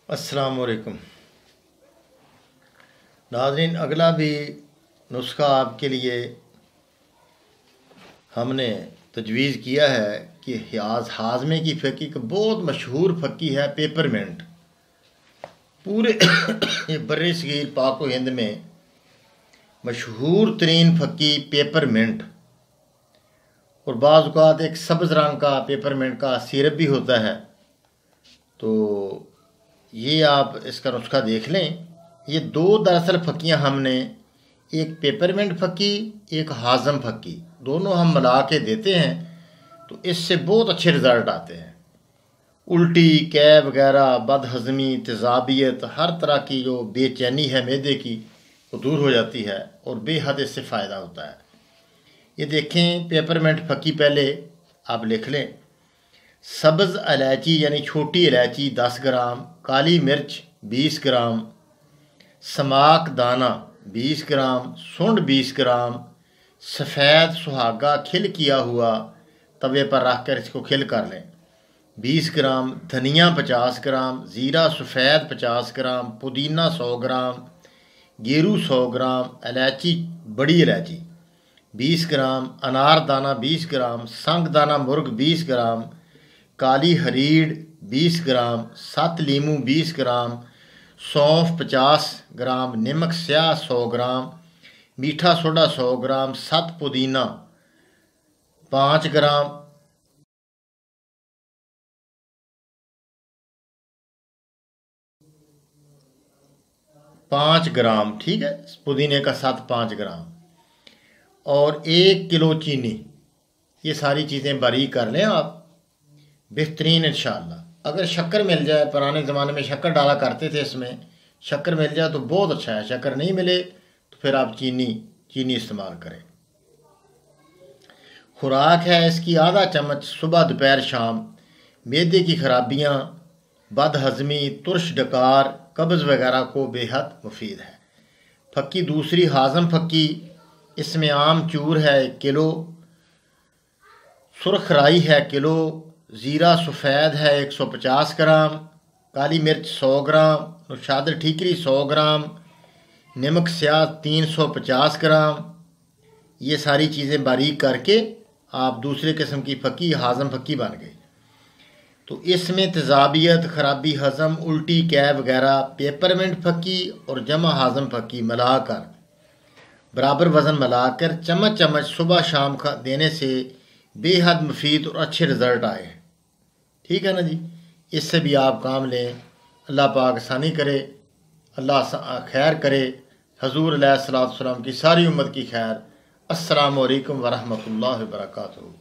अस्सलाम वालेकुम नाज़रीन, अगला भी नुस्खा आपके लिए हमने तजवीज़ किया है कि हाज़मे की फ़क्की का बहुत मशहूर फ़क्की है पेपरमिंट। पूरे बर्रे सगीर पाक व हिंद में मशहूर तरीन फ़क्की पेपरमिंट, और बाज़ औक़ात एक सब्ज़ रंग का पेपरमिंट का सिरप भी होता है। तो ये आप इसका नुस्खा देख लें। ये दो दरअसल फ़क्कियाँ हमने, एक पेपरमिंट फ़क्की, एक हाज़म फ़क्की, दोनों हम मिला के देते हैं तो इससे बहुत अच्छे रिज़ल्ट आते हैं। उल्टी, कै वगैरह, बदहज़मी, तेज़ाबियत, हर तरह की जो बेचैनी है मैदे की वो दूर हो जाती है और बेहद इससे फ़ायदा होता है। ये देखें, पेपरमिंट फ़क्की पहले आप लिख लें। सब्ज़ इलायची यानी छोटी इलायची 10 ग्राम, काली मिर्च 20 ग्राम, समाक दाना 20 ग्राम, सूंड 20 ग्राम, सफ़ेद सुहागा खिल किया हुआ तवे पर रख कर इसको खिल कर लें 20 ग्राम, धनिया 50 ग्राम, ज़ीरा सफ़ेद 50 ग्राम, पुदीना 100 ग्राम, गेरू 100 ग्राम, इलायची बड़ी इलायची 20 ग्राम, अनार दाना 20 ग्राम, संग दाना मुर्ग 20 ग्राम, काली हरीड़ 20 ग्राम, 7 लीमू 20 ग्राम, सौंफ 50 ग्राम, नमक स्याह 100 ग्राम, मीठा सोडा 100 ग्राम, 7 पुदीना 5 ग्राम, ठीक है, पुदीने का 5 ग्राम, और 1 किलो चीनी। ये सारी चीज़ें बारीक कर लें आप, बेहतरीन इंशाअल्लाह। अगर शक्कर मिल जाए, पुराने ज़माने में शक्कर डाला करते थे, इसमें शक्कर मिल जाए तो बहुत अच्छा है। शक्कर नहीं मिले तो फिर आप चीनी इस्तेमाल करें। खुराक है इसकी आधा चम्मच सुबह, दोपहर, शाम। मैदे की खराबियाँ, बदहज़मी, तुर्श डकार, कब्ज़ वगैरह को बेहद मुफीद है। फ़क्की दूसरी हाज़म फ़क्की, इसमें आम चूर है 1 किलो, सुरख राई है किलो, ज़ीरा सफ़ेद है 150 ग्राम, काली मिर्च 100 ग्राम, नुशादर ठीकरी 100 ग्राम, नमक स्याह 350 ग्राम। ये सारी चीज़ें बारीक करके आप दूसरे किस्म की फ़क्की हाज़म फ़क्की बन गई। तो इसमें तेज़ाबियत, खराबी हज़म, उल्टी, कै वगैरह पेपरमिंट फ़क्की और जमा हाज़म फ़क्की मिलाकर बराबर वज़न मिलाकर चम्मच चम्मच सुबह शाम का देने से बेहद मुफीद और अच्छे रिज़ल्ट आए हैं। ठीक है ना जी, इससे भी आप काम लें। अल्लाह पाक आसानी करे, अल्लाह खैर करे, हजूर अलैहिस्सलाम की सारी उम्मत की खैर। अस्सलामु अलैकुम व रहमतुल्लाहि व बरकातुहू।